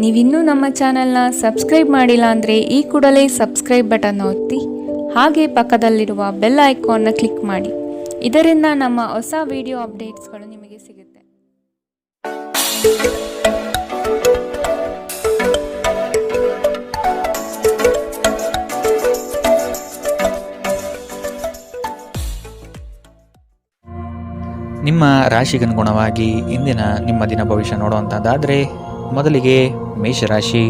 ನೀವಿನ್ನೂ ನಮ್ಮ ಚಾನೆಲ್ನ ಸಬ್ಸ್ಕ್ರೈಬ್ ಮಾಡಿಲ್ಲ ಅಂದರೆ ಈ ಕೂಡಲೇ ಸಬ್ಸ್ಕ್ರೈಬ್ ಬಟನ್ ಒತ್ತಿ ಹಾಗೆ ಪಕ್ಕದಲ್ಲಿರುವ ಬೆಲ್ ಐಕಾನ್ನ ಕ್ಲಿಕ್ ಮಾಡಿ. ಇದರಿಂದ ನಮ್ಮ ಹೊಸ ವಿಡಿಯೋ ಅಪ್ಡೇಟ್ಸ್ಗಳು ನಿಮಗೆ ಸಿಗುತ್ತೆ. ನಿಮ್ಮ ರಾಶಿಗನುಗುಣವಾಗಿ ಇಂದಿನ ನಿಮ್ಮ ದಿನ ಭವಿಷ್ಯ ನೋಡುವಂಥದ್ದಾದರೆ ಮೊದಲಿಗೆ ಮೇಷರಾಶಿ.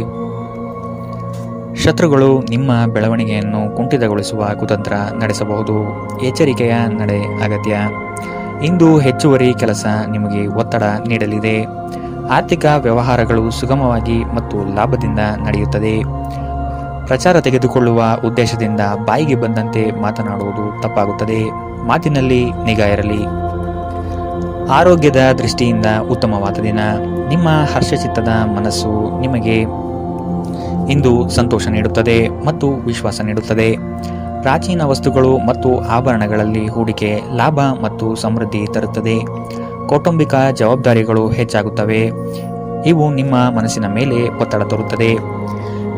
ಶತ್ರುಗಳು ನಿಮ್ಮ ಬೆಳವಣಿಗೆಯನ್ನು ಕುಂಠಿತಗೊಳಿಸುವ ಕುತಂತ್ರ ನಡೆಸಬಹುದು. ಎಚ್ಚರಿಕೆಯ ನಡೆ ಅಗತ್ಯ. ಇಂದು ಹೆಚ್ಚುವರಿ ಕೆಲಸ ನಿಮಗೆ ಒತ್ತಡ ನೀಡಲಿದೆ. ಆರ್ಥಿಕ ವ್ಯವಹಾರಗಳು ಸುಗಮವಾಗಿ ಮತ್ತು ಲಾಭದಿಂದ ನಡೆಯುತ್ತದೆ. ಪ್ರಚಾರ ತೆಗೆದುಕೊಳ್ಳುವ ಉದ್ದೇಶದಿಂದ ಬಾಯಿಗೆ ಬಂದಂತೆ ಮಾತನಾಡುವುದು ತಪ್ಪಾಗುತ್ತದೆ. ಮಾತಿನಲ್ಲಿ ನಿಗಾ ಇರಲಿ. ಆರೋಗ್ಯದ ದೃಷ್ಟಿಯಿಂದ ಉತ್ತಮವಾದ ದಿನ. ನಿಮ್ಮ ಹರ್ಷಚಿತ್ತದ ಮನಸ್ಸು ನಿಮಗೆ ಇಂದು ಸಂತೋಷ ನೀಡುತ್ತದೆ ಮತ್ತು ವಿಶ್ವಾಸ ನೀಡುತ್ತದೆ. ಪ್ರಾಚೀನ ವಸ್ತುಗಳು ಮತ್ತು ಆಭರಣಗಳಲ್ಲಿ ಹೂಡಿಕೆ ಲಾಭ ಮತ್ತು ಸಮೃದ್ಧಿ ತರುತ್ತದೆ. ಕೌಟುಂಬಿಕ ಜವಾಬ್ದಾರಿಗಳು ಹೆಚ್ಚಾಗುತ್ತವೆ. ಇವು ನಿಮ್ಮ ಮನಸ್ಸಿನ ಮೇಲೆ ಒತ್ತಡ ತರುತ್ತದೆ.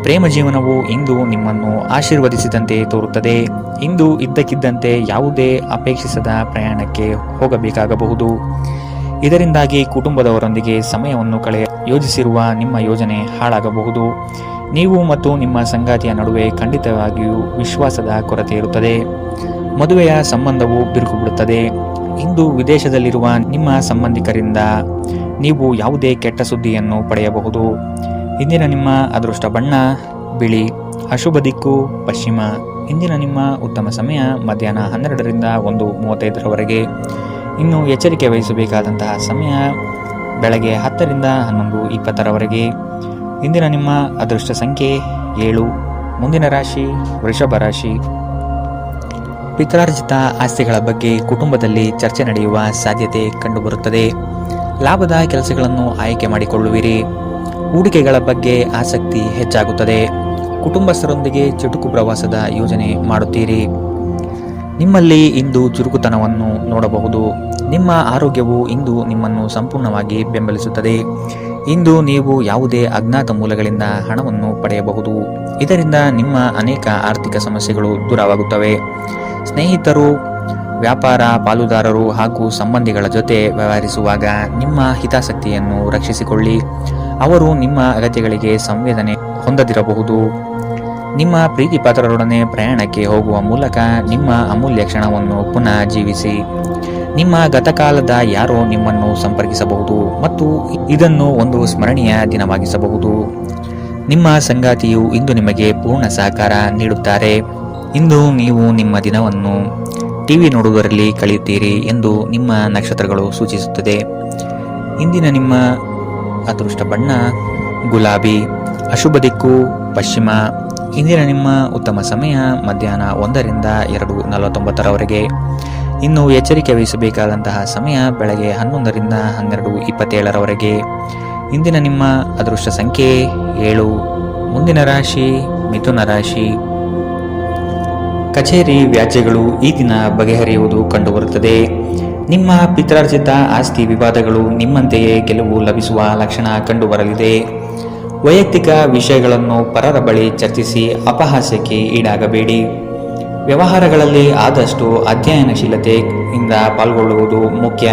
ಪ್ರೇಮ ಜೀವನವು ಇಂದು ನಿಮ್ಮನ್ನು ಆಶೀರ್ವದಿಸಿದಂತೆ ತೋರುತ್ತದೆ. ಇಂದು ಇದ್ದಕ್ಕಿದ್ದಂತೆ ಯಾವುದೇ ಅಪೇಕ್ಷಿಸದ ಪ್ರಯಾಣಕ್ಕೆ ಹೋಗಬೇಕಾಗಬಹುದು. ಇದರಿಂದಾಗಿ ಕುಟುಂಬದವರೊಂದಿಗೆ ಸಮಯವನ್ನು ಯೋಜಿಸಿರುವ ನಿಮ್ಮ ಯೋಜನೆ ಹಾಳಾಗಬಹುದು. ನೀವು ಮತ್ತು ನಿಮ್ಮ ಸಂಗಾತಿಯ ನಡುವೆ ಖಂಡಿತವಾಗಿಯೂ ವಿಶ್ವಾಸದ ಕೊರತೆ ಇರುತ್ತದೆ. ಮದುವೆಯ ಸಂಬಂಧವು ಬಿರುಕು ಬಿಡುತ್ತದೆ. ಇಂದು ವಿದೇಶದಲ್ಲಿರುವ ನಿಮ್ಮ ಸಂಬಂಧಿಕರಿಂದ ನೀವು ಯಾವುದೇ ಕೆಟ್ಟ ಸುದ್ದಿಯನ್ನು ಪಡೆಯಬಹುದು. ಇಂದಿನ ನಿಮ್ಮ ಅದೃಷ್ಟ ಬಣ್ಣ ಬಿಳಿ. ಅಶುಭ ದಿಕ್ಕು ಪಶ್ಚಿಮ. ಇಂದಿನ ನಿಮ್ಮ ಉತ್ತಮ ಸಮಯ ಮಧ್ಯಾಹ್ನ 12ರಿಂದ 1:35ರವರೆಗೆ. ಇನ್ನು ಎಚ್ಚರಿಕೆ ವಹಿಸಬೇಕಾದಂತಹ ಸಮಯ ಬೆಳಗ್ಗೆ 10ರಿಂದ 11:20ರವರೆಗೆ. ಇಂದಿನ ನಿಮ್ಮ ಅದೃಷ್ಟ ಸಂಖ್ಯೆ 7. ಮುಂದಿನ ರಾಶಿ ವೃಷಭ ರಾಶಿ. ಪಿತ್ರಾರ್ಜಿತ ಆಸ್ತಿಗಳ ಬಗ್ಗೆ ಕುಟುಂಬದಲ್ಲಿ ಚರ್ಚೆ ನಡೆಯುವ ಸಾಧ್ಯತೆ ಕಂಡುಬರುತ್ತದೆ. ಲಾಭದ ಕೆಲಸಗಳನ್ನು ಆಯ್ಕೆ ಮಾಡಿಕೊಳ್ಳುವಿರಿ. ಹೂಡಿಕೆಗಳ ಬಗ್ಗೆ ಆಸಕ್ತಿ ಹೆಚ್ಚಾಗುತ್ತದೆ. ಕುಟುಂಬಸ್ಥರೊಂದಿಗೆ ಚುಟುಕು ಪ್ರವಾಸದ ಯೋಜನೆ ಮಾಡುತ್ತೀರಿ. ನಿಮ್ಮಲ್ಲಿ ಇಂದು ಚುರುಕುತನವನ್ನು ನೋಡಬಹುದು. ನಿಮ್ಮ ಆರೋಗ್ಯವು ಇಂದು ನಿಮ್ಮನ್ನು ಸಂಪೂರ್ಣವಾಗಿ ಬೆಂಬಲಿಸುತ್ತದೆ. ಇಂದು ನೀವು ಯಾವುದೇ ಅಜ್ಞಾತ ಮೂಲಗಳಿಂದ ಹಣವನ್ನು ಪಡೆಯಬಹುದು. ಇದರಿಂದ ನಿಮ್ಮ ಅನೇಕ ಆರ್ಥಿಕ ಸಮಸ್ಯೆಗಳು ದೂರವಾಗುತ್ತವೆ. ಸ್ನೇಹಿತರು, ವ್ಯಾಪಾರ ಪಾಲುದಾರರು ಹಾಗೂ ಸಂಬಂಧಿಗಳ ಜೊತೆ ವ್ಯವಹರಿಸುವಾಗ ನಿಮ್ಮ ಹಿತಾಸಕ್ತಿಯನ್ನು ರಕ್ಷಿಸಿಕೊಳ್ಳಿ. ಅವರು ನಿಮ್ಮ ಅಗತ್ಯಗಳಿಗೆ ಸಂವೇದನೆ ಹೊಂದದಿರಬಹುದು. ನಿಮ್ಮ ಪ್ರೀತಿ ಪಾತ್ರರೊಡನೆ ಪ್ರಯಾಣಕ್ಕೆ ಹೋಗುವ ಮೂಲಕ ನಿಮ್ಮ ಅಮೂಲ್ಯ ಕ್ಷಣವನ್ನು ಪುನಃ ಜೀವಿಸಿ. ನಿಮ್ಮ ಗತಕಾಲದ ಯಾರೋ ನಿಮ್ಮನ್ನು ಸಂಪರ್ಕಿಸಬಹುದು ಮತ್ತು ಇದನ್ನು ಒಂದು ಸ್ಮರಣೀಯ ದಿನವಾಗಿಸಬಹುದು. ನಿಮ್ಮ ಸಂಗಾತಿಯು ಇಂದು ನಿಮಗೆ ಪೂರ್ಣ ಸಹಕಾರ ನೀಡುತ್ತಾರೆ. ಇಂದು ನೀವು ನಿಮ್ಮ ದಿನವನ್ನು ಟಿವಿ ನೋಡುವುದರಲ್ಲಿ ಕಳೆಯುತ್ತೀರಿ ಎಂದು ನಿಮ್ಮ ನಕ್ಷತ್ರಗಳು ಸೂಚಿಸುತ್ತದೆ. ಇಂದಿನ ನಿಮ್ಮ ಅದೃಷ್ಟ ಬಣ್ಣ ಗುಲಾಬಿ. ಅಶುಭ ದಿಕ್ಕು ಪಶ್ಚಿಮ. ಇಂದಿನ ನಿಮ್ಮ ಉತ್ತಮ ಸಮಯ ಮಧ್ಯಾಹ್ನ 1ರಿಂದ 2:49ರವರೆಗೆ. ಇನ್ನು ಎಚ್ಚರಿಕೆ ವಹಿಸಬೇಕಾದಂತಹ ಸಮಯ ಬೆಳಗ್ಗೆ 11ರಿಂದ 12:27ರವರೆಗೆ. ಇಂದಿನ ನಿಮ್ಮ ಅದೃಷ್ಟ ಸಂಖ್ಯೆ 7. ಮುಂದಿನ ರಾಶಿ ಮಿಥುನ ರಾಶಿ. ಕಚೇರಿ ವ್ಯಾಜ್ಯಗಳು ಈ ದಿನ ಬಗೆಹರಿಯುವುದು ಕಂಡುಬರುತ್ತದೆ. ನಿಮ್ಮ ಪಿತ್ರಾರ್ಜಿತ ಆಸ್ತಿ ವಿವಾದಗಳು ನಿಮ್ಮಂತೆಯೇ ಗೆಲುವು ಲಭಿಸುವ ಲಕ್ಷಣ ಕಂಡುಬರಲಿದೆ. ವೈಯಕ್ತಿಕ ವಿಷಯಗಳನ್ನು ಪರರ ಬಳಿ ಚರ್ಚಿಸಿ ಅಪಹಾಸ್ಯಕ್ಕೆ ಈಡಾಗಬೇಡಿ. ವ್ಯವಹಾರಗಳಲ್ಲಿ ಆದಷ್ಟು ಅಧ್ಯಯನಶೀಲತೆಯಿಂದ ಪಾಲ್ಗೊಳ್ಳುವುದು ಮುಖ್ಯ.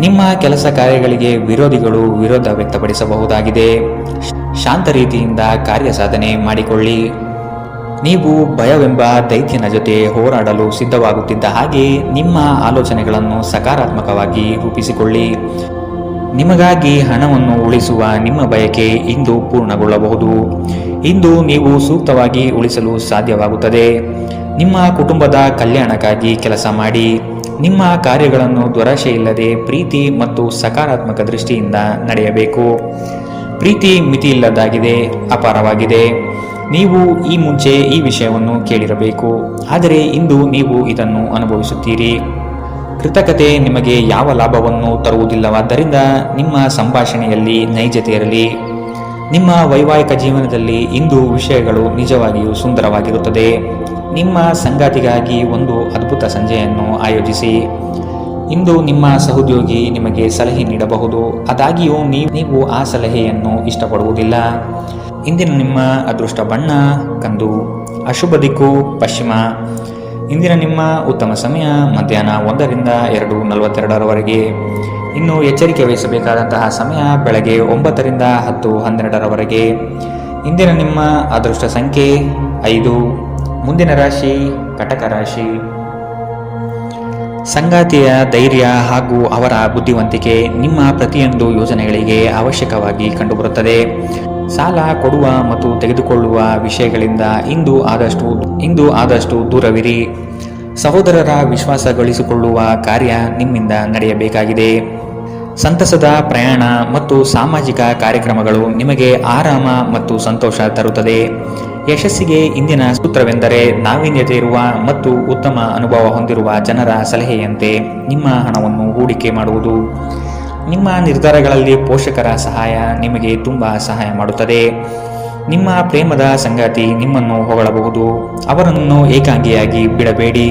ನಿಮ್ಮ ಕೆಲಸ ಕಾರ್ಯಗಳಿಗೆ ವಿರೋಧಿಗಳು ವಿರೋಧ ವ್ಯಕ್ತಪಡಿಸಬಹುದಾಗಿದೆ. ಶಾಂತ ರೀತಿಯಿಂದ ಕಾರ್ಯ ಸಾಧನೆ ಮಾಡಿಕೊಳ್ಳಿ. ನೀವು ಭಯವೆಂಬ ದೈತ್ಯನ ಜೊತೆ ಹೋರಾಡಲು ಸಿದ್ಧವಾಗುತ್ತಿದ್ದ ಹಾಗೆ ನಿಮ್ಮ ಆಲೋಚನೆಗಳನ್ನು ಸಕಾರಾತ್ಮಕವಾಗಿ ರೂಪಿಸಿಕೊಳ್ಳಿ. ನಿಮಗಾಗಿ ಹಣವನ್ನು ಉಳಿಸುವ ನಿಮ್ಮ ಬಯಕೆ ಇಂದು ಪೂರ್ಣಗೊಳ್ಳಬಹುದು. ಇಂದು ನೀವು ಸೂಕ್ತವಾಗಿ ಉಳಿಸಲು ಸಾಧ್ಯವಾಗುತ್ತದೆ. ನಿಮ್ಮ ಕುಟುಂಬದ ಕಲ್ಯಾಣಕ್ಕಾಗಿ ಕೆಲಸ ಮಾಡಿ. ನಿಮ್ಮ ಕಾರ್ಯಗಳನ್ನು ದುರಾಶೆಯಿಲ್ಲದೆ ಪ್ರೀತಿ ಮತ್ತು ಸಕಾರಾತ್ಮಕ ದೃಷ್ಟಿಯಿಂದ ನಡೆಯಬೇಕು. ಪ್ರೀತಿ ಮಿತಿಯಿಲ್ಲದಾಗಿದೆ, ಅಪಾರವಾಗಿದೆ. ನೀವು ಈ ಮುಂಚೆ ಈ ವಿಷಯವನ್ನು ಕೇಳಿರಬೇಕು, ಆದರೆ ಇಂದು ನೀವು ಇದನ್ನು ಅನುಭವಿಸುತ್ತೀರಿ. ಕೃತಕತೆ ನಿಮಗೆ ಯಾವ ಲಾಭವನ್ನು ತರುವುದಿಲ್ಲವಾದ್ದರಿಂದ ನಿಮ್ಮ ಸಂಭಾಷಣೆಯಲ್ಲಿ ನೈಜತೆ ಇರಲಿ. ನಿಮ್ಮ ವೈವಾಹಿಕ ಜೀವನದಲ್ಲಿ ಇಂದು ವಿಷಯಗಳು ನಿಜವಾಗಿಯೂ ಸುಂದರವಾಗಿರುತ್ತದೆ. ನಿಮ್ಮ ಸಂಗಾತಿಗಾಗಿ ಒಂದು ಅದ್ಭುತ ಸಂಜೆಯನ್ನು ಆಯೋಜಿಸಿ. ಇಂದು ನಿಮ್ಮ ಸಹೋದ್ಯೋಗಿ ನಿಮಗೆ ಸಲಹೆ ನೀಡಬಹುದು, ಆದಾಗ್ಯೂ ನೀವು ಆ ಸಲಹೆಯನ್ನು ಇಷ್ಟಪಡುವುದಿಲ್ಲ. ಇಂದಿನ ನಿಮ್ಮ ಅದೃಷ್ಟ ಬಣ್ಣ ಕಂದು. ಅಶುಭ ದಿಕ್ಕು ಪಶ್ಚಿಮ. ಇಂದಿನ ನಿಮ್ಮ ಉತ್ತಮ ಸಮಯ ಮಧ್ಯಾಹ್ನ 1ರಿಂದ 2:42ರವರೆಗೆ. ಇನ್ನು ಎಚ್ಚರಿಕೆ ವಹಿಸಬೇಕಾದಂತಹ ಸಮಯ ಬೆಳಗ್ಗೆ 9ರಿಂದ 10:12ರವರೆಗೆ. ಇಂದಿನ ನಿಮ್ಮ ಅದೃಷ್ಟ ಸಂಖ್ಯೆ 5. ಮುಂದಿನ ರಾಶಿ ಕಟಕ ರಾಶಿ. ಸಂಗಾತಿಯ ಧೈರ್ಯ ಹಾಗೂ ಅವರ ಬುದ್ಧಿವಂತಿಕೆ ನಿಮ್ಮ ಪ್ರತಿಯೊಂದು ಯೋಜನೆಗಳಿಗೆ ಅವಶ್ಯಕವಾಗಿ ಕಂಡುಬರುತ್ತದೆ. ಸಾಲ ಕೊಡುವ ಮತ್ತು ತೆಗೆದುಕೊಳ್ಳುವ ವಿಷಯಗಳಿಂದ ಇಂದು ಆದಷ್ಟು ದೂರವಿರಿ. ಸಹೋದರರ ವಿಶ್ವಾಸ ಗಳಿಸಿಕೊಳ್ಳುವ ಕಾರ್ಯ ನಿಮ್ಮಿಂದ ನಡೆಯಬೇಕಾಗಿದೆ. ಸಂತಸದ ಪ್ರಯಾಣ ಮತ್ತು ಸಾಮಾಜಿಕ ಕಾರ್ಯಕ್ರಮಗಳು ನಿಮಗೆ ಆರಾಮ ಮತ್ತು ಸಂತೋಷ ತರುತ್ತದೆ. ಯಶಸ್ಸಿಗೆ ಇಂದಿನ ಸೂತ್ರವೆಂದರೆ ನಾವೀನ್ಯತೆ ಇರುವ ಮತ್ತು ಉತ್ತಮ ಅನುಭವ ಹೊಂದಿರುವ ಜನರ ಸಲಹೆಯಂತೆ ನಿಮ್ಮ ಹಣವನ್ನು ಹೂಡಿಕೆ ಮಾಡುವುದು. ನಿಮ್ಮ ನಿರ್ಧಾರಗಳಲ್ಲಿ ಪೋಷಕರ ಸಹಾಯ ನಿಮಗೆ ತುಂಬ ಸಹಾಯ ಮಾಡುತ್ತದೆ. ನಿಮ್ಮ ಪ್ರೇಮದ ಸಂಗಾತಿ ನಿಮ್ಮನ್ನು ಹೊಗಳಬಹುದು, ಅವರನ್ನು ಏಕಾಂಗಿಯಾಗಿ ಬಿಡಬೇಡಿ.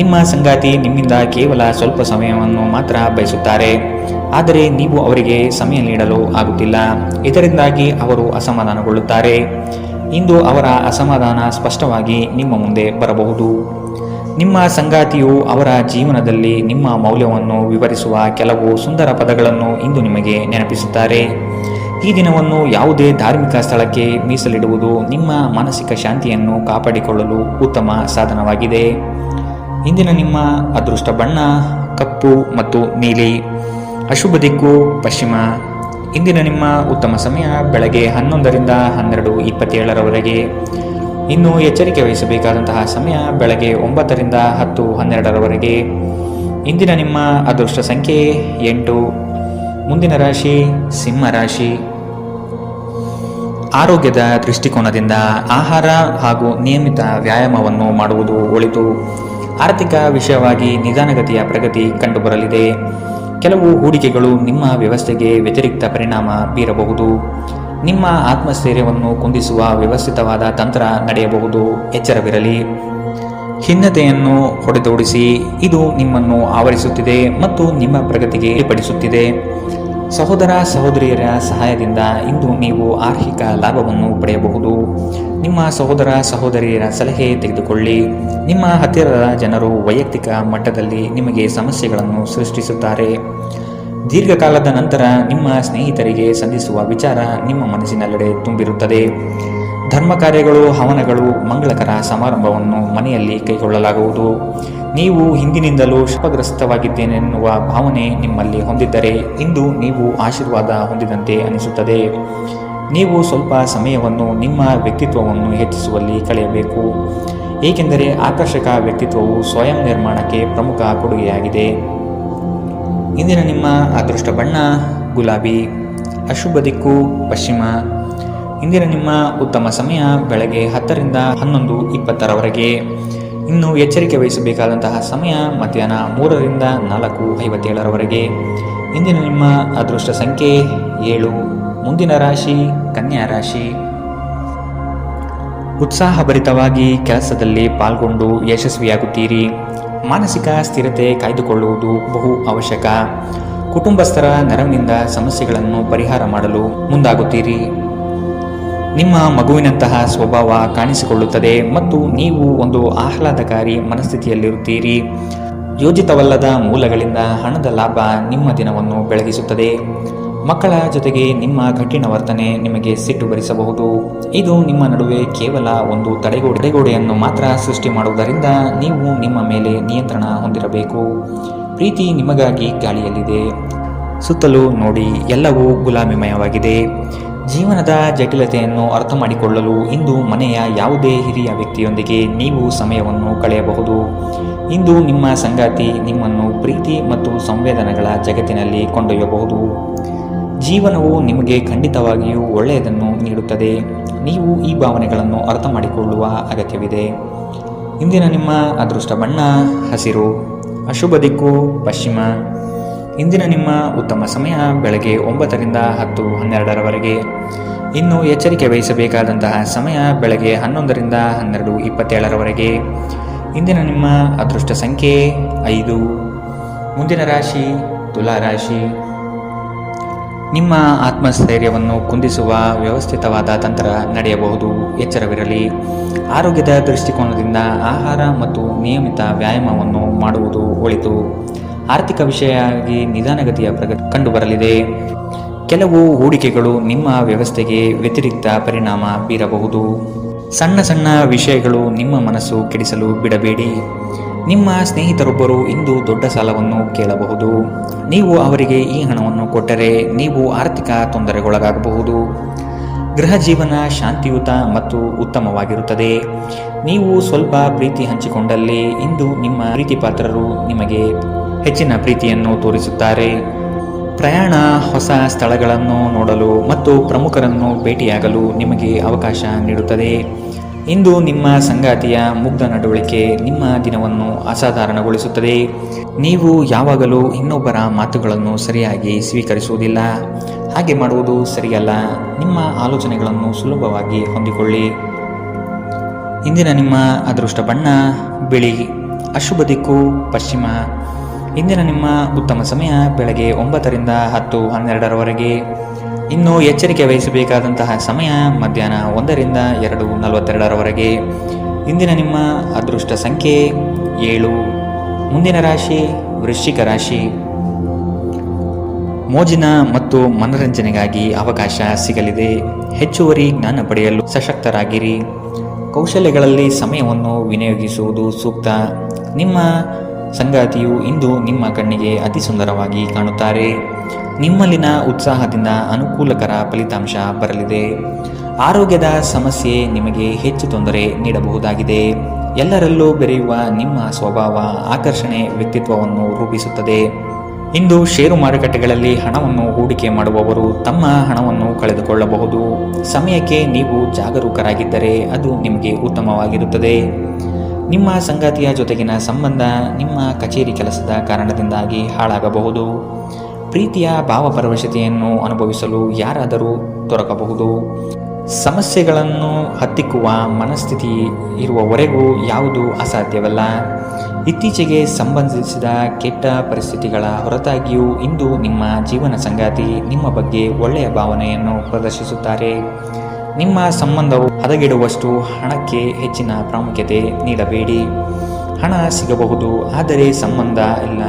ನಿಮ್ಮ ಸಂಗಾತಿ ನಿಮ್ಮಿಂದ ಕೇವಲ ಸ್ವಲ್ಪ ಸಮಯವನ್ನು ಮಾತ್ರ ಬಯಸುತ್ತಾರೆ, ಆದರೆ ನೀವು ಅವರಿಗೆ ಸಮಯ ನೀಡಲು ಆಗುತ್ತಿಲ್ಲ. ಇದರಿಂದಾಗಿ ಅವರು ಅಸಮಾಧಾನಗೊಳ್ಳುತ್ತಾರೆ. ಇಂದು ಅವರ ಅಸಮಾಧಾನ ಸ್ಪಷ್ಟವಾಗಿ ನಿಮ್ಮ ಮುಂದೆ ಬರಬಹುದು. ನಿಮ್ಮ ಸಂಗಾತಿಯು ಅವರ ಜೀವನದಲ್ಲಿ ನಿಮ್ಮ ಮೌಲ್ಯವನ್ನು ವಿವರಿಸುವ ಕೆಲವು ಸುಂದರ ಪದಗಳನ್ನು ಇಂದು ನಿಮಗೆ ನೆನಪಿಸುತ್ತಾರೆ. ಈ ದಿನವನ್ನು ಯಾವುದೇ ಧಾರ್ಮಿಕ ಸ್ಥಳಕ್ಕೆ ಮೀಸಲಿಡುವುದು ನಿಮ್ಮ ಮಾನಸಿಕ ಶಾಂತಿಯನ್ನು ಕಾಪಾಡಿಕೊಳ್ಳಲು ಉತ್ತಮ ಸಾಧನವಾಗಿದೆ. ಇಂದಿನ ನಿಮ್ಮ ಅದೃಷ್ಟ ಬಣ್ಣ ಕಪ್ಪು ಮತ್ತು ನೀಲಿ. ಅಶುಭ ದಿಕ್ಕು ಪಶ್ಚಿಮ. ಇಂದಿನ ನಿಮ್ಮ ಉತ್ತಮ ಸಮಯ ಬೆಳಗ್ಗೆ 11ರಿಂದ 12:27ರವರೆಗೆ. ಇನ್ನು ಎಚ್ಚರಿಕೆ ವಹಿಸಬೇಕಾದಂತಹ ಸಮಯ ಬೆಳಗ್ಗೆ 9ರಿಂದ 10:12ರವರೆಗೆ. ಇಂದಿನ ನಿಮ್ಮ ಅದೃಷ್ಟ ಸಂಖ್ಯೆ 8. ಮುಂದಿನ ರಾಶಿ ಸಿಂಹ ರಾಶಿ. ಆರೋಗ್ಯದ ದೃಷ್ಟಿಕೋನದಿಂದ ಆಹಾರ ಹಾಗೂ ನಿಯಮಿತ ವ್ಯಾಯಾಮವನ್ನು ಮಾಡುವುದು ಒಳಿತು. ಆರ್ಥಿಕ ವಿಷಯವಾಗಿ ನಿಧಾನಗತಿಯ ಪ್ರಗತಿ ಕಂಡುಬರಲಿದೆ. ಕೆಲವು ಹೂಡಿಕೆಗಳು ನಿಮ್ಮ ವ್ಯವಸ್ಥೆಗೆ ವ್ಯತಿರಿಕ್ತ ಪರಿಣಾಮ ಬೀರಬಹುದು. ನಿಮ್ಮ ಆತ್ಮಸ್ಥೈರ್ಯವನ್ನು ಕುಂದಿಸುವ ವ್ಯವಸ್ಥಿತವಾದ ತಂತ್ರ ನಡೆಯಬಹುದು. ಎಚ್ಚರವಿರಲಿ. ಖಿನ್ನತೆಯನ್ನು ಹೊಡೆದೋಡಿಸಿ, ಇದು ನಿಮ್ಮನ್ನು ಆವರಿಸುತ್ತಿದೆ ಮತ್ತು ನಿಮ್ಮ ಪ್ರಗತಿಗೆ ಏರ್ಪಡಿಸುತ್ತಿದೆ. ಸಹೋದರ ಸಹೋದರಿಯರ ಸಹಾಯದಿಂದ ಇಂದು ನೀವು ಆರ್ಥಿಕ ಲಾಭವನ್ನು ಪಡೆಯಬಹುದು. ನಿಮ್ಮ ಸಹೋದರ ಸಹೋದರಿಯರ ಸಲಹೆ ತೆಗೆದುಕೊಳ್ಳಿ. ನಿಮ್ಮ ಹತ್ತಿರದ ಜನರು ವೈಯಕ್ತಿಕ ಮಟ್ಟದಲ್ಲಿ ನಿಮಗೆ ಸಮಸ್ಯೆಗಳನ್ನು ಸೃಷ್ಟಿಸುತ್ತಾರೆ. ದೀರ್ಘಕಾಲದ ನಂತರ ನಿಮ್ಮ ಸ್ನೇಹಿತರಿಗೆ ಸಂಧಿಸುವ ವಿಚಾರ ನಿಮ್ಮ ಮನಸ್ಸಿನೆಲ್ಲೆಡೆ ತುಂಬಿರುತ್ತದೆ. ಧರ್ಮ ಕಾರ್ಯಗಳು, ಹವನಗಳು, ಮಂಗಳಕರ ಸಮಾರಂಭವನ್ನು ಮನೆಯಲ್ಲಿ ಕೈಗೊಳ್ಳಲಾಗುವುದು. ನೀವು ಹಿಂದಿನಿಂದಲೂ ಶಾಪಗ್ರಸ್ತವಾಗಿದ್ದೇನೆನ್ನುವ ಭಾವನೆ ನಿಮ್ಮಲ್ಲಿ ಹೊಂದಿದ್ದರೆ ಇಂದು ನೀವು ಆಶೀರ್ವಾದ ಹೊಂದಿದಂತೆ ಅನಿಸುತ್ತದೆ. ನೀವು ಸ್ವಲ್ಪ ಸಮಯವನ್ನು ನಿಮ್ಮ ವ್ಯಕ್ತಿತ್ವವನ್ನು ಹೆಚ್ಚಿಸುವಲ್ಲಿ ಕಳೆಯಬೇಕು, ಏಕೆಂದರೆ ಆಕರ್ಷಕ ವ್ಯಕ್ತಿತ್ವವು ಸ್ವಯಂ ನಿರ್ಮಾಣಕ್ಕೆ ಪ್ರಮುಖ ಕೊಡುಗೆಯಾಗಿದೆ. ಇಂದಿನ ನಿಮ್ಮ ಅದೃಷ್ಟ ಬಣ್ಣ ಗುಲಾಬಿ. ಅಶುಭ ದಿಕ್ಕು ಪಶ್ಚಿಮ. ಇಂದಿನ ನಿಮ್ಮ ಉತ್ತಮ ಸಮಯ ಬೆಳಗ್ಗೆ 10ರಿಂದ 11:20ರವರೆಗೆ. ಇನ್ನು ಎಚ್ಚರಿಕೆ ವಹಿಸಬೇಕಾದಂತಹ ಸಮಯ ಮಧ್ಯಾಹ್ನ 3ರಿಂದ 4:57ರವರೆಗೆ. ಇಂದಿನ ನಿಮ್ಮ ಅದೃಷ್ಟ ಸಂಖ್ಯೆ 7. ಮುಂದಿನ ರಾಶಿ ಕನ್ಯಾ ರಾಶಿ. ಉತ್ಸಾಹಭರಿತವಾಗಿ ಕೆಲಸದಲ್ಲಿ ಪಾಲ್ಗೊಂಡು ಯಶಸ್ವಿಯಾಗುತ್ತೀರಿ. ಮಾನಸಿಕ ಸ್ಥಿರತೆ ಕಾಯ್ದುಕೊಳ್ಳುವುದು ಬಹು ಅವಶ್ಯಕ. ಕುಟುಂಬಸ್ಥರ ನೆರವಿನಿಂದ ಸಮಸ್ಯೆಗಳನ್ನು ಪರಿಹಾರ ಮಾಡಲು ಮುಂದಾಗುತ್ತೀರಿ. ನಿಮ್ಮ ಮಗುವಿನಂತಹ ಸ್ವಭಾವ ಕಾಣಿಸಿಕೊಳ್ಳುತ್ತದೆ ಮತ್ತು ನೀವು ಒಂದು ಆಹ್ಲಾದಕಾರಿ ಮನಸ್ಥಿತಿಯಲ್ಲಿರುತ್ತೀರಿ. ಯೋಜಿತವಲ್ಲದ ಮೂಲಗಳಿಂದ ಹಣದ ಲಾಭ ನಿಮ್ಮ ದಿನವನ್ನು ಬೆಳಗಿಸುತ್ತದೆ. ಮಕ್ಕಳ ಜೊತೆಗೆ ನಿಮ್ಮ ಕಠಿಣ ವರ್ತನೆ ನಿಮಗೆ ಸಿಟ್ಟು ಬರಿಸಬಹುದು. ಇದು ನಿಮ್ಮ ನಡುವೆ ಕೇವಲ ಒಂದು ತಡೆಗೋಡೆಯನ್ನು ಮಾತ್ರ ಸೃಷ್ಟಿ ಮಾಡುವುದರಿಂದ ನೀವು ನಿಮ್ಮ ಮೇಲೆ ನಿಯಂತ್ರಣ ಹೊಂದಿರಬೇಕು. ಪ್ರೀತಿ ನಿಮಗಾಗಿ ಗಾಳಿಯಲ್ಲಿದೆ. ಸುತ್ತಲೂ ನೋಡಿ, ಎಲ್ಲವೂ ಗುಲಾಮಿಮಯವಾಗಿದೆ. ಜೀವನದ ಜಟಿಲತೆಯನ್ನು ಅರ್ಥ ಮಾಡಿಕೊಳ್ಳಲು ಇಂದು ಮನೆಯ ಯಾವುದೇ ಹಿರಿಯ ವ್ಯಕ್ತಿಯೊಂದಿಗೆ ನೀವು ಸಮಯವನ್ನು ಕಳೆಯಬಹುದು. ಇಂದು ನಿಮ್ಮ ಸಂಗಾತಿ ನಿಮ್ಮನ್ನು ಪ್ರೀತಿ ಮತ್ತು ಸಂವೇದನೆಗಳ ಜಗತ್ತಿನಲ್ಲಿ ಕೊಂಡೊಯ್ಯಬಹುದು. ಜೀವನವು ನಿಮಗೆ ಖಂಡಿತವಾಗಿಯೂ ಒಳ್ಳೆಯದನ್ನು ನೀಡುತ್ತದೆ. ನೀವು ಈ ಭಾವನೆಗಳನ್ನು ಅರ್ಥ ಮಾಡಿಕೊಳ್ಳುವ ಅಗತ್ಯವಿದೆ. ಇಂದಿನ ನಿಮ್ಮ ಅದೃಷ್ಟ ಬಣ್ಣ ಹಸಿರು. ಅಶುಭ ದಿಕ್ಕು ಪಶ್ಚಿಮ. ಇಂದಿನ ನಿಮ್ಮ ಉತ್ತಮ ಸಮಯ ಬೆಳಗ್ಗೆ 9ರಿಂದ 10:12ರವರೆಗೆ. ಇನ್ನು ಎಚ್ಚರಿಕೆ ವಹಿಸಬೇಕಾದಂತಹ ಸಮಯ ಬೆಳಗ್ಗೆ 11ರಿಂದ 12:27ರವರೆಗೆ. ಇಂದಿನ ನಿಮ್ಮ ಅದೃಷ್ಟ ಸಂಖ್ಯೆ 5. ಮುಂದಿನ ರಾಶಿ ತುಲಾ ರಾಶಿ. ನಿಮ್ಮ ಆತ್ಮಸ್ಥೈರ್ಯವನ್ನು ಕುಂದಿಸುವ ವ್ಯವಸ್ಥಿತವಾದ ತಂತ್ರ ನಡೆಯಬಹುದು. ಎಚ್ಚರವಿರಲಿ. ಆರೋಗ್ಯದ ದೃಷ್ಟಿಕೋನದಿಂದ ಆಹಾರ ಮತ್ತು ನಿಯಮಿತ ವ್ಯಾಯಾಮವನ್ನು ಮಾಡುವುದು ಒಳಿತು. ಆರ್ಥಿಕ ವಿಷಯವಾಗಿ ನಿಧಾನಗತಿಯ ಪ್ರಗತಿ ಕಂಡುಬರಲಿದೆ. ಕೆಲವು ಹೂಡಿಕೆಗಳು ನಿಮ್ಮ ವ್ಯವಸ್ಥೆಗೆ ವ್ಯತಿರಿಕ್ತ ಪರಿಣಾಮ ಬೀರಬಹುದು. ಸಣ್ಣ ಸಣ್ಣ ವಿಷಯಗಳು ನಿಮ್ಮ ಮನಸ್ಸು ಕೆಡಿಸಲು ಬಿಡಬೇಡಿ. ನಿಮ್ಮ ಸ್ನೇಹಿತರೊಬ್ಬರು ಇಂದು ದೊಡ್ಡ ಸಾಲವನ್ನು ಕೇಳಬಹುದು. ನೀವು ಅವರಿಗೆ ಈ ಹಣವನ್ನು ಕೊಟ್ಟರೆ ನೀವು ಆರ್ಥಿಕ ತೊಂದರೆಗೊಳಗಾಗಬಹುದು. ಗೃಹ ಜೀವನ ಶಾಂತಿಯುತ ಮತ್ತು ಉತ್ತಮವಾಗಿರುತ್ತದೆ. ನೀವು ಸ್ವಲ್ಪ ಪ್ರೀತಿ ಹಂಚಿಕೊಂಡಲ್ಲಿ ಇಂದು ನಿಮ್ಮ ಪ್ರೀತಿ ಪಾತ್ರರು ನಿಮಗೆ ಹೆಚ್ಚಿನ ಪ್ರೀತಿಯನ್ನು ತೋರಿಸುತ್ತಾರೆ. ಪ್ರಯಾಣ, ಹೊಸ ಸ್ಥಳಗಳನ್ನು ನೋಡಲು ಮತ್ತು ಪ್ರಮುಖರನ್ನು ಭೇಟಿಯಾಗಲು ನಿಮಗೆ ಅವಕಾಶ ನೀಡುತ್ತದೆ. ಇಂದು ನಿಮ್ಮ ಸಂಗಾತಿಯ ಮುಗ್ಧ ನಡವಳಿಕೆ ನಿಮ್ಮ ದಿನವನ್ನು ಅಸಾಧಾರಣಗೊಳಿಸುತ್ತದೆ. ನೀವು ಯಾವಾಗಲೂ ಇನ್ನೊಬ್ಬರ ಮಾತುಗಳನ್ನು ಸರಿಯಾಗಿ ಸ್ವೀಕರಿಸುವುದಿಲ್ಲ. ಹಾಗೆ ಮಾಡುವುದು ಸರಿಯಲ್ಲ. ನಿಮ್ಮ ಆಲೋಚನೆಗಳನ್ನು ಸುಲಭವಾಗಿ ಹೊಂದಿಕೊಳ್ಳಿ. ಇಂದಿನ ನಿಮ್ಮ ಅದೃಷ್ಟ ಬಣ್ಣ ಬಿಳಿ. ಅಶುಭ ದಿಕ್ಕು ಪಶ್ಚಿಮ. ಇಂದಿನ ನಿಮ್ಮ ಉತ್ತಮ ಸಮಯ ಬೆಳಗ್ಗೆ 9 ರಿಂದ 10:12ರವರೆಗೆ. ಇನ್ನು ಎಚ್ಚರಿಕೆ ವಹಿಸಬೇಕಾದಂತಹ ಸಮಯ ಮಧ್ಯಾಹ್ನ 1 ರಿಂದ 2:42ರವರೆಗೆ. ಇಂದಿನ ನಿಮ್ಮ ಅದೃಷ್ಟ ಸಂಖ್ಯೆ 7. ಮುಂದಿನ ರಾಶಿ ವೃಶ್ಚಿಕ ರಾಶಿ. ಮೋಜಿನ ಮತ್ತು ಮನರಂಜನೆಗಾಗಿ ಅವಕಾಶ ಸಿಗಲಿದೆ. ಹೆಚ್ಚುವರಿ ಜ್ಞಾನ ಪಡೆಯಲು ಸಶಕ್ತರಾಗಿರಿ. ಕೌಶಲ್ಯಗಳಲ್ಲಿ ಸಮಯವನ್ನು ವಿನಿಯೋಗಿಸುವುದು ಸೂಕ್ತ. ನಿಮ್ಮ ಸಂಗಾತಿಯು ಇಂದು ನಿಮ್ಮ ಕಣ್ಣಿಗೆ ಅತಿ ಸುಂದರವಾಗಿ ಕಾಣುತ್ತಾರೆ. ನಿಮ್ಮಲ್ಲಿನ ಉತ್ಸಾಹದಿಂದ ಅನುಕೂಲಕರ ಫಲಿತಾಂಶ ಬರಲಿದೆ. ಆರೋಗ್ಯದ ಸಮಸ್ಯೆ ನಿಮಗೆ ಹೆಚ್ಚು ತೊಂದರೆ ನೀಡಬಹುದಾಗಿದೆ. ಎಲ್ಲರಲ್ಲೂ ಬೆರೆಯುವ ನಿಮ್ಮ ಸ್ವಭಾವ ಆಕರ್ಷಣೆ ವ್ಯಕ್ತಿತ್ವವನ್ನು ರೂಪಿಸುತ್ತದೆ. ಇಂದು ಷೇರು ಮಾರುಕಟ್ಟೆಗಳಲ್ಲಿ ಹಣವನ್ನು ಹೂಡಿಕೆ ಮಾಡುವವರು ತಮ್ಮ ಹಣವನ್ನು ಕಳೆದುಕೊಳ್ಳಬಹುದು. ಸಮಯಕ್ಕೆ ನೀವು ಜಾಗರೂಕರಾಗಿದ್ದರೆ ಅದು ನಿಮಗೆ ಉತ್ತಮವಾಗಿರುತ್ತದೆ. ನಿಮ್ಮ ಸಂಗಾತಿಯ ಜೊತೆಗಿನ ಸಂಬಂಧ ನಿಮ್ಮ ಕಚೇರಿ ಕೆಲಸದ ಕಾರಣದಿಂದಾಗಿ ಹಾಳಾಗಬಹುದು. ಪ್ರೀತಿಯ ಭಾವಪರವಶತೆಯನ್ನು ಅನುಭವಿಸಲು ಯಾರಾದರೂ ದೊರಕಬಹುದು. ಸಮಸ್ಯೆಗಳನ್ನು ಹತ್ತಿಕ್ಕುವ ಮನಸ್ಥಿತಿ ಇರುವವರೆಗೂ ಯಾವುದೂ ಅಸಾಧ್ಯವಲ್ಲ. ಇತ್ತೀಚೆಗೆ ಸಂಬಂಧಿಸಿದ ಕೆಟ್ಟ ಪರಿಸ್ಥಿತಿಗಳ ಹೊರತಾಗಿಯೂ ಇಂದು ನಿಮ್ಮ ಜೀವನ ಸಂಗಾತಿ ನಿಮ್ಮ ಬಗ್ಗೆ ಒಳ್ಳೆಯ ಭಾವನೆಯನ್ನು ಪ್ರದರ್ಶಿಸುತ್ತಾರೆ. ನಿಮ್ಮ ಸಂಬಂಧವು ಹದಗೆಡುವಷ್ಟು ಹಣಕ್ಕೆ ಹೆಚ್ಚಿನ ಪ್ರಾಮುಖ್ಯತೆ ನೀಡಬೇಡಿ. ಹಣ ಸಿಗಬಹುದು, ಆದರೆ ಸಂಬಂಧ ಇಲ್ಲ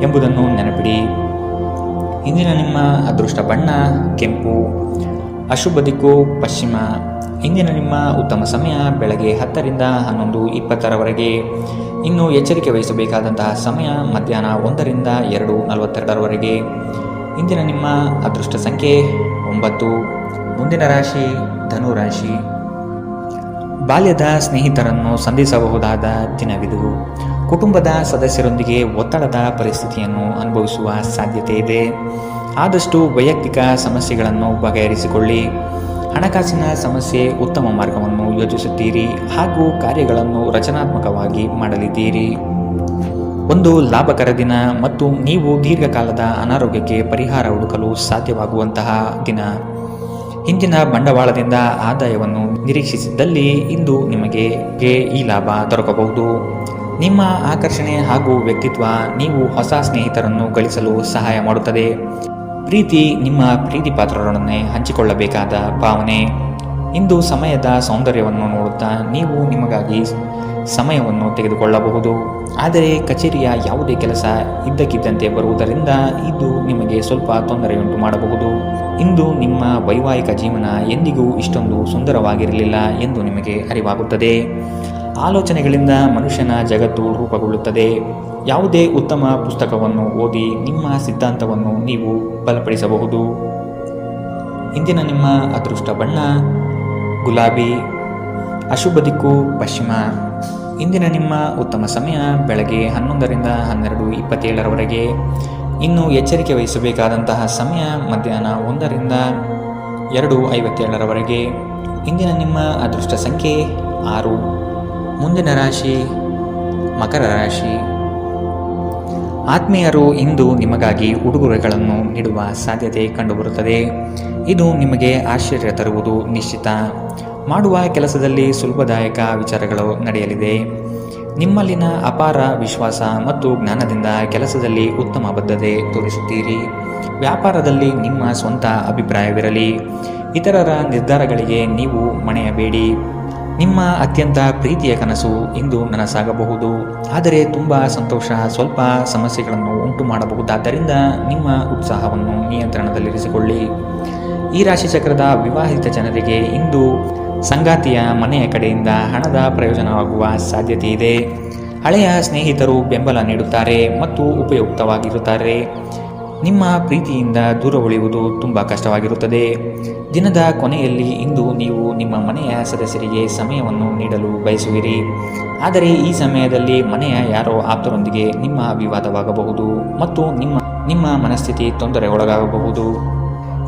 ಎಂಬುದನ್ನು ನೆನಪಿಡಿ. ಇಂದಿನ ನಿಮ್ಮ ಅದೃಷ್ಟ ಬಣ್ಣ ಕೆಂಪು. ಅಶುಭ ದಿಕ್ಕು ಪಶ್ಚಿಮ. ಇಂದಿನ ನಿಮ್ಮ ಉತ್ತಮ ಸಮಯ ಬೆಳಗ್ಗೆ 10 ರಿಂದ 11:20ರವರೆಗೆ. ಇನ್ನು ಎಚ್ಚರಿಕೆ ವಹಿಸಬೇಕಾದಂತಹ ಸಮಯ ಮಧ್ಯಾಹ್ನ 1 ರಿಂದ 2:42ರವರೆಗೆ. ಇಂದಿನ ನಿಮ್ಮ ಅದೃಷ್ಟ ಸಂಖ್ಯೆ 9. ಮುಂದಿನ ರಾಶಿ ಧನು ರಾಶಿ. ಬಾಲ್ಯದ ಸ್ನೇಹಿತರನ್ನು ಸಂಧಿಸಬಹುದಾದ ದಿನವಿದು. ಕುಟುಂಬದ ಸದಸ್ಯರೊಂದಿಗೆ ಒತ್ತಡದ ಪರಿಸ್ಥಿತಿಯನ್ನು ಅನುಭವಿಸುವ ಸಾಧ್ಯತೆ ಇದೆ. ಆದಷ್ಟು ವೈಯಕ್ತಿಕ ಸಮಸ್ಯೆಗಳನ್ನು ಬಗೆಹರಿಸಿಕೊಳ್ಳಿ. ಹಣಕಾಸಿನ ಸಮಸ್ಯೆ ಉತ್ತಮ ಮಾರ್ಗವನ್ನು ಯೋಚಿಸುತ್ತೀರಿ ಹಾಗೂ ಕಾರ್ಯಗಳನ್ನು ರಚನಾತ್ಮಕವಾಗಿ ಮಾಡಲಿದ್ದೀರಿ. ಒಂದು ಲಾಭಕರ ದಿನ ಮತ್ತು ನೀವು ದೀರ್ಘಕಾಲದ ಅನಾರೋಗ್ಯಕ್ಕೆ ಪರಿಹಾರ ಹುಡುಕಲು ಸಾಧ್ಯವಾಗುವಂತಹ ದಿನ. ಹಿಂದಿನ ಬಂಡವಾಳದಿಂದ ಆದಾಯವನ್ನು ನಿರೀಕ್ಷಿಸಿದ್ದಲ್ಲಿ ಇಂದು ನಿಮಗೆ ಈ ಲಾಭ ದೊರಕಬಹುದು. ನಿಮ್ಮ ಆಕರ್ಷಣೆ ಹಾಗೂ ವ್ಯಕ್ತಿತ್ವ ನೀವು ಹೊಸ ಸ್ನೇಹಿತರನ್ನು ಗಳಿಸಲು ಸಹಾಯ ಮಾಡುತ್ತದೆ. ಪ್ರೀತಿ ನಿಮ್ಮ ಪ್ರೀತಿ ಪಾತ್ರರೊಡನೆ ಹಂಚಿಕೊಳ್ಳಬೇಕಾದ ಭಾವನೆ. ಇಂದು ಸಮಯದ ಸೌಂದರ್ಯವನ್ನು ನೋಡುತ್ತಾ ನೀವು ನಿಮಗಾಗಿ ಸಮಯವನ್ನು ತೆಗೆದುಕೊಳ್ಳಬಹುದು. ಆದರೆ ಕಚೇರಿಯ ಯಾವುದೇ ಕೆಲಸ ಇದ್ದಕ್ಕಿದ್ದಂತೆ ಬರುವುದರಿಂದ ಇದು ನಿಮಗೆ ಸ್ವಲ್ಪ ತೊಂದರೆಯುಂಟು ಮಾಡಬಹುದು. ಇಂದು ನಿಮ್ಮ ವೈವಾಹಿಕ ಜೀವನ ಎಂದಿಗೂ ಇಷ್ಟೊಂದು ಸುಂದರವಾಗಿರಲಿಲ್ಲ ಎಂದು ನಿಮಗೆ ಅರಿವಾಗುತ್ತದೆ. ಆಲೋಚನೆಗಳಿಂದ ಮನುಷ್ಯನ ಜಗತ್ತು ರೂಪುಗೊಳ್ಳುತ್ತದೆ. ಯಾವುದೇ ಉತ್ತಮ ಪುಸ್ತಕವನ್ನು ಓದಿ ನಿಮ್ಮ ಸಿದ್ಧಾಂತವನ್ನು ನೀವು ಬಲಪಡಿಸಬಹುದು. ಇಂದಿನ ನಿಮ್ಮ ಅದೃಷ್ಟ ಬಣ್ಣ ಗುಲಾಬಿ. ಅಶುಭ ದಿಕ್ಕು ಪಶ್ಚಿಮ. ಇಂದಿನ ನಿಮ್ಮ ಉತ್ತಮ ಸಮಯ ಬೆಳಗ್ಗೆ 11 ರಿಂದ 12:27ರವರೆಗೆ. ಇನ್ನು ಎಚ್ಚರಿಕೆ ವಹಿಸಬೇಕಾದಂತಹ ಸಮಯ ಮಧ್ಯಾಹ್ನ 1 ರಿಂದ 2:57ರವರೆಗೆ. ಇಂದಿನ ನಿಮ್ಮ ಅದೃಷ್ಟ ಸಂಖ್ಯೆ 6. ಮುಂದಿನ ರಾಶಿ ಮಕರ ರಾಶಿ. ಆತ್ಮೀಯರು ಇಂದು ನಿಮಗಾಗಿ ಉಡುಗೊರೆಗಳನ್ನು ನೀಡುವ ಸಾಧ್ಯತೆ ಕಂಡುಬರುತ್ತದೆ. ಇದು ನಿಮಗೆ ಆಶ್ಚರ್ಯ ತರುವುದು ನಿಶ್ಚಿತ. ಮಾಡುವ ಕೆಲಸದಲ್ಲಿ ಸುಲಭದಾಯಕ ವಿಚಾರಗಳು ನಡೆಯಲಿದೆ. ನಿಮ್ಮಲ್ಲಿನ ಅಪಾರ ವಿಶ್ವಾಸ ಮತ್ತು ಜ್ಞಾನದಿಂದ ಕೆಲಸದಲ್ಲಿ ಉತ್ತಮ ಬದ್ಧತೆ ತೋರಿಸುತ್ತೀರಿ. ವ್ಯಾಪಾರದಲ್ಲಿ ನಿಮ್ಮ ಸ್ವಂತ ಅಭಿಪ್ರಾಯವಿರಲಿ. ಇತರರ ನಿರ್ಧಾರಗಳಿಗೆ ನೀವು ಮಣೆಯಬೇಡಿ. ನಿಮ್ಮ ಅತ್ಯಂತ ಪ್ರೀತಿಯ ಕನಸು ಇಂದು ನನಸಾಗಬಹುದು. ಆದರೆ ತುಂಬ ಸಂತೋಷ ಸ್ವಲ್ಪ ಸಮಸ್ಯೆಗಳನ್ನು ಉಂಟು ಮಾಡಬಹುದಾದ್ದರಿಂದ ನಿಮ್ಮ ಉತ್ಸಾಹವನ್ನು ನಿಯಂತ್ರಣದಲ್ಲಿರಿಸಿಕೊಳ್ಳಿ. ಈ ರಾಶಿಚಕ್ರದ ವಿವಾಹಿತ ಜನರಿಗೆ ಇಂದು ಸಂಗಾತಿಯ ಮನೆಯ ಕಡೆಯಿಂದ ಹಣದ ಪ್ರಯೋಜನವಾಗುವ ಸಾಧ್ಯತೆ ಇದೆ. ಹಳೆಯ ಸ್ನೇಹಿತರು ಬೆಂಬಲ ನೀಡುತ್ತಾರೆ ಮತ್ತು ಉಪಯುಕ್ತವಾಗಿರುತ್ತಾರೆ. ನಿಮ್ಮ ಪ್ರೀತಿಯಿಂದ ದೂರ ಉಳಿಯುವುದು ತುಂಬ ಕಷ್ಟವಾಗಿರುತ್ತದೆ. ದಿನದ ಕೊನೆಯಲ್ಲಿ ಇಂದು ನೀವು ನಿಮ್ಮ ಮನೆಯ ಸದಸ್ಯರಿಗೆ ಸಮಯವನ್ನು ನೀಡಲು ಬಯಸುವಿರಿ. ಆದರೆ ಈ ಸಮಯದಲ್ಲಿ ಮನೆಯ ಯಾರೋ ಆಪ್ತರೊಂದಿಗೆ ನಿಮ್ಮ ವಿವಾದವಾಗಬಹುದು ಮತ್ತು ನಿಮ್ಮ ಮನಸ್ಥಿತಿ ತೊಂದರೆಗೊಳಗಾಗಬಹುದು.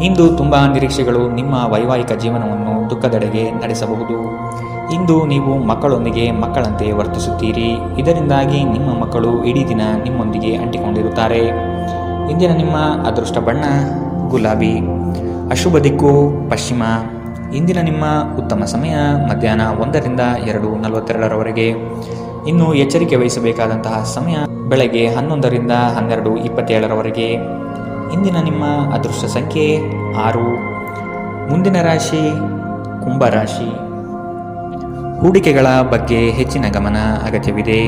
ಇಂದು ತುಂಬ ನಿರೀಕ್ಷೆಗಳು ನಿಮ್ಮ ವೈವಾಹಿಕ ಜೀವನವನ್ನು ದುಃಖದೆಡೆಗೆ ನಡೆಸಬಹುದು. ಇಂದು ನೀವು ಮಕ್ಕಳೊಂದಿಗೆ ಮಕ್ಕಳಂತೆ ವರ್ತಿಸುತ್ತೀರಿ. ಇದರಿಂದಾಗಿ ನಿಮ್ಮ ಮಕ್ಕಳು ಇಡೀ ದಿನ ನಿಮ್ಮೊಂದಿಗೆ ಅಂಟಿಕೊಂಡಿರುತ್ತಾರೆ. ಇಂದಿನ ನಿಮ್ಮ ಅದೃಷ್ಟ ಬಣ್ಣ ಗುಲಾಬಿ. ಅಶುಭ ದಿಕ್ಕು ಪಶ್ಚಿಮ. ಇಂದಿನ ನಿಮ್ಮ ಉತ್ತಮ ಸಮಯ ಮಧ್ಯಾಹ್ನ 1 ರಿಂದ 2:42 ಇನ್ನು ಎಚ್ಚರಿಕೆ ವಹಿಸಬೇಕಾದಂತಹ ಸಮಯ ಬೆಳಗ್ಗೆ 11 ರಿಂದ 12:27 ಇಂದಿನ ನಿಮ್ಮ ಅದೃಷ್ಟ ಸಂಖ್ಯೆ 6. ಮುಂದಿನ ರಾಶಿ ಕುಂಭರಾಶಿ. ಹೂಡಿಕೆಗಳ ಬಗ್ಗೆ ಹೆಚ್ಚಿನ ಗಮನ ಅಗತ್ಯವಿದೆ.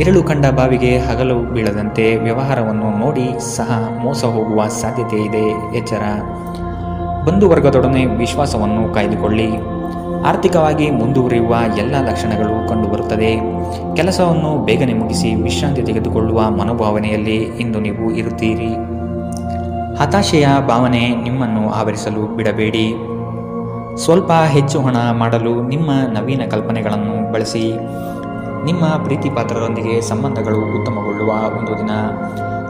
ಇರಳು ಕಂಡ ಬಾವಿಗೆ ಹಗಲು ಬೀಳದಂತೆ ವ್ಯವಹಾರವನ್ನು ನೋಡಿ ಸಹ ಮೋಸ ಹೋಗುವ ಸಾಧ್ಯತೆ ಇದೆ. ಎಚ್ಚರ. ಬಂಧುವರ್ಗದೊಡನೆ ವಿಶ್ವಾಸವನ್ನು ಕಾಯ್ದುಕೊಳ್ಳಿ. ಆರ್ಥಿಕವಾಗಿ ಮುಂದುವರಿಯುವ ಎಲ್ಲ ಲಕ್ಷಣಗಳು ಕಂಡುಬರುತ್ತದೆ. ಕೆಲಸವನ್ನು ಬೇಗನೆ ಮುಗಿಸಿ ವಿಶ್ರಾಂತಿ ತೆಗೆದುಕೊಳ್ಳುವ ಮನೋಭಾವನೆಯಲ್ಲಿ ಇಂದು ನೀವು ಇರುತ್ತೀರಿ. ಹತಾಶೆಯ ಭಾವನೆ ನಿಮ್ಮನ್ನು ಆವರಿಸಲು ಬಿಡಬೇಡಿ. ಸ್ವಲ್ಪ ಹೆಚ್ಚು ಹಣ ಮಾಡಲು ನಿಮ್ಮ ನವೀನ ಕಲ್ಪನೆಗಳನ್ನು ಬಳಸಿ. ನಿಮ್ಮ ಪ್ರೀತಿ ಪಾತ್ರರೊಂದಿಗೆ ಸಂಬಂಧಗಳು ಉತ್ತಮಗೊಳ್ಳುವ ಒಂದು ದಿನ.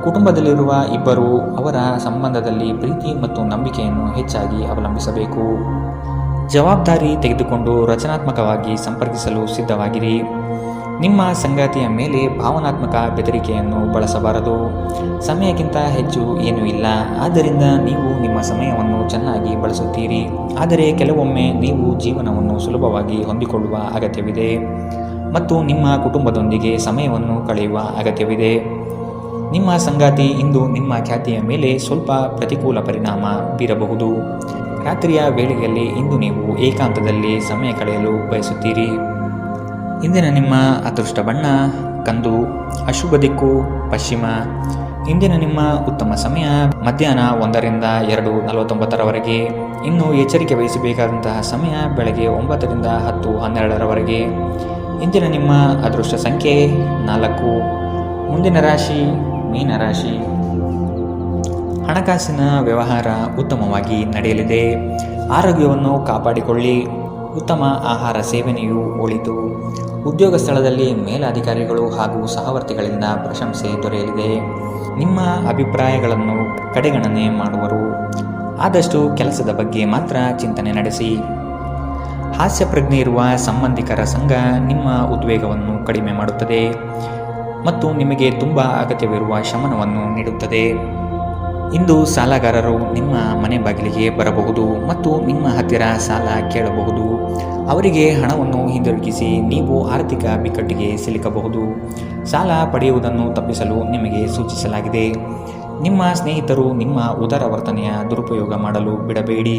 ಕುಟುಂಬದಲ್ಲಿರುವ ಇಬ್ಬರು ಅವರ ಸಂಬಂಧದಲ್ಲಿ ಪ್ರೀತಿ ಮತ್ತು ನಂಬಿಕೆಯನ್ನು ಹೆಚ್ಚಾಗಿ ಅವಲಂಬಿಸಬೇಕು. ಜವಾಬ್ದಾರಿ ತೆಗೆದುಕೊಂಡು ರಚನಾತ್ಮಕವಾಗಿ ಸಂಪರ್ಕಿಸಲು ಸಿದ್ಧವಾಗಿರಿ. ನಿಮ್ಮ ಸಂಗಾತಿಯ ಮೇಲೆ ಭಾವನಾತ್ಮಕ ಬೆದರಿಕೆಯನ್ನು ಬಳಸಬಾರದು. ಸಮಯಕ್ಕಿಂತ ಹೆಚ್ಚು ಏನೂ ಇಲ್ಲ, ಆದ್ದರಿಂದ ನೀವು ನಿಮ್ಮ ಸಮಯವನ್ನು ಚೆನ್ನಾಗಿ ಬಳಸುತ್ತೀರಿ. ಆದರೆ ಕೆಲವೊಮ್ಮೆ ನೀವು ಜೀವನವನ್ನು ಸುಲಭವಾಗಿ ಹೊಂದಿಕೊಳ್ಳುವ ಅಗತ್ಯವಿದೆ ಮತ್ತು ನಿಮ್ಮ ಕುಟುಂಬದೊಂದಿಗೆ ಸಮಯವನ್ನು ಕಳೆಯುವ ಅಗತ್ಯವಿದೆ. ನಿಮ್ಮ ಸಂಗಾತಿ ಇಂದು ನಿಮ್ಮ ಖ್ಯಾತಿಯ ಮೇಲೆ ಸ್ವಲ್ಪ ಪ್ರತಿಕೂಲ ಪರಿಣಾಮ ಬೀರಬಹುದು. ರಾತ್ರಿಯ ವೇಳೆಯಲ್ಲಿ ಇಂದು ನೀವು ಏಕಾಂತದಲ್ಲಿ ಸಮಯ ಕಳೆಯಲು ಬಯಸುತ್ತೀರಿ. ಇಂದಿನ ನಿಮ್ಮ ಅದೃಷ್ಟ ಬಣ್ಣ ಕಂದು. ಅಶುಭ ದಿಕ್ಕು ಪಶ್ಚಿಮ. ಇಂದಿನ ನಿಮ್ಮ ಉತ್ತಮ ಸಮಯ ಮಧ್ಯಾಹ್ನ 1 ರಿಂದ 2:49 ಇನ್ನು ಎಚ್ಚರಿಕೆ ವಹಿಸಬೇಕಾದಂತಹ ಸಮಯ ಬೆಳಗ್ಗೆ 9 ರಿಂದ 10:12 ಇಂದಿನ ನಿಮ್ಮ ಅದೃಷ್ಟ ಸಂಖ್ಯೆ 4. ಮುಂದಿನ ರಾಶಿ ಮೀನರಾಶಿ. ಹಣಕಾಸಿನ ವ್ಯವಹಾರ ಉತ್ತಮವಾಗಿ ನಡೆಯಲಿದೆ. ಆರೋಗ್ಯವನ್ನು ಕಾಪಾಡಿಕೊಳ್ಳಿ. ಉತ್ತಮ ಆಹಾರ ಸೇವನೆಯು ಒಳಿತು. ಉದ್ಯೋಗ ಸ್ಥಳದಲ್ಲಿ ಮೇಲಧಿಕಾರಿಗಳು ಹಾಗೂ ಸಹವರ್ತಿಗಳಿಂದ ಪ್ರಶಂಸೆ ದೊರೆಯಲಿದೆ. ನಿಮ್ಮ ಅಭಿಪ್ರಾಯಗಳನ್ನು ಕಡೆಗಣನೆ ಮಾಡುವರು. ಆದಷ್ಟು ಕೆಲಸದ ಬಗ್ಗೆ ಮಾತ್ರ ಚಿಂತನೆ ನಡೆಸಿ. ಹಾಸ್ಯ ಪ್ರಜ್ಞೆ ಇರುವ ಸಂಬಂಧಿಕರ ಸಂಘ ನಿಮ್ಮ ಉದ್ವೇಗವನ್ನು ಕಡಿಮೆ ಮಾಡುತ್ತದೆ ಮತ್ತು ನಿಮಗೆ ತುಂಬ ಅಗತ್ಯವಿರುವ ಶಮನವನ್ನು ನೀಡುತ್ತದೆ. ಇಂದು ಸಾಲಗಾರರು ನಿಮ್ಮ ಮನೆ ಬಾಗಿಲಿಗೆ ಬರಬಹುದು ಮತ್ತು ನಿಮ್ಮ ಹತ್ತಿರ ಸಾಲ ಕೇಳಬಹುದು. ಅವರಿಗೆ ಹಣವನ್ನು ಹಿಂದಿರುಗಿಸಿ ನೀವು ಆರ್ಥಿಕ ಬಿಕ್ಕಟ್ಟಿಗೆ ಸಿಲುಕಬಹುದು. ಸಾಲ ಪಡೆಯುವುದನ್ನು ತಪ್ಪಿಸಲು ನಿಮಗೆ ಸೂಚಿಸಲಾಗಿದೆ. ನಿಮ್ಮ ಸ್ನೇಹಿತರು ನಿಮ್ಮ ಉದಾರ ವರ್ತನೆಯ ದುರುಪಯೋಗ ಮಾಡಲು ಬಿಡಬೇಡಿ.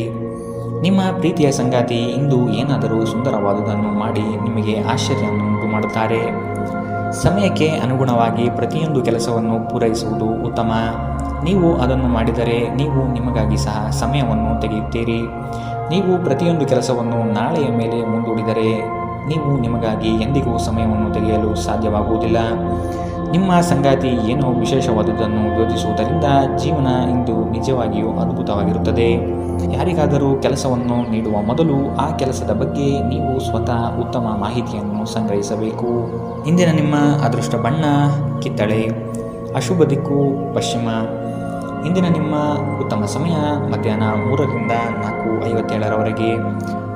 ನಿಮ್ಮ ಪ್ರೀತಿಯ ಸಂಗಾತಿ ಇಂದು ಏನಾದರೂ ಸುಂದರವಾದುದನ್ನು ಮಾಡಿ ನಿಮಗೆ ಆಶ್ಚರ್ಯವನ್ನುಂಟು ಮಾಡುತ್ತಾರೆ. ಸಮಯಕ್ಕೆ ಅನುಗುಣವಾಗಿ ಪ್ರತಿಯೊಂದು ಕೆಲಸವನ್ನು ಪೂರೈಸುವುದು ಉತ್ತಮ. ನೀವು ಅದನ್ನು ಮಾಡಿದರೆ ನೀವು ನಿಮಗಾಗಿ ಸಹ ಸಮಯವನ್ನು ತೆಗೆಯುತ್ತೀರಿ. ನೀವು ಪ್ರತಿಯೊಂದು ಕೆಲಸವನ್ನು ನಾಳೆಯ ಮೇಲೆ ಮುಂದೂಡಿದರೆ ನೀವು ನಿಮಗಾಗಿ ಎಂದಿಗೂ ಸಮಯವನ್ನು ತೆಗೆಯಲು ಸಾಧ್ಯವಾಗುವುದಿಲ್ಲ. ನಿಮ್ಮ ಸಂಗಾತಿ ಏನೋ ವಿಶೇಷವಾದುದನ್ನು ಯೋಜಿಸುವುದರಿಂದ ಜೀವನ ಇಂದು ನಿಜವಾಗಿಯೂ ಅದ್ಭುತವಾಗಿರುತ್ತದೆ. ಯಾರಿಗಾದರೂ ಕೆಲಸವನ್ನು ನೀಡುವ ಮೊದಲು ಆ ಕೆಲಸದ ಬಗ್ಗೆ ನೀವು ಸ್ವತಃ ಉತ್ತಮ ಮಾಹಿತಿಯನ್ನು ಸಂಗ್ರಹಿಸಬೇಕು. ಇಂದಿನ ನಿಮ್ಮ ಅದೃಷ್ಟ ಬಣ್ಣ ಕಿತ್ತಳೆ. ಅಶುಭ ದಿಕ್ಕು ಪಶ್ಚಿಮ. ಇಂದಿನ ನಿಮ್ಮ ಉತ್ತಮ ಸಮಯ ಮಧ್ಯಾಹ್ನ 3 ರಿಂದ 4:57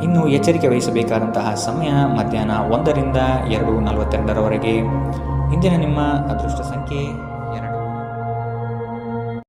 ಇನ್ನು ಎಚ್ಚರಿಕೆ ವಹಿಸಬೇಕಾದಂತಹ ಸಮಯ ಮಧ್ಯಾಹ್ನ 1 ರಿಂದ 2:42 ಇಂದಿನ ನಿಮ್ಮ ಅದೃಷ್ಟ ಸಂಖ್ಯೆ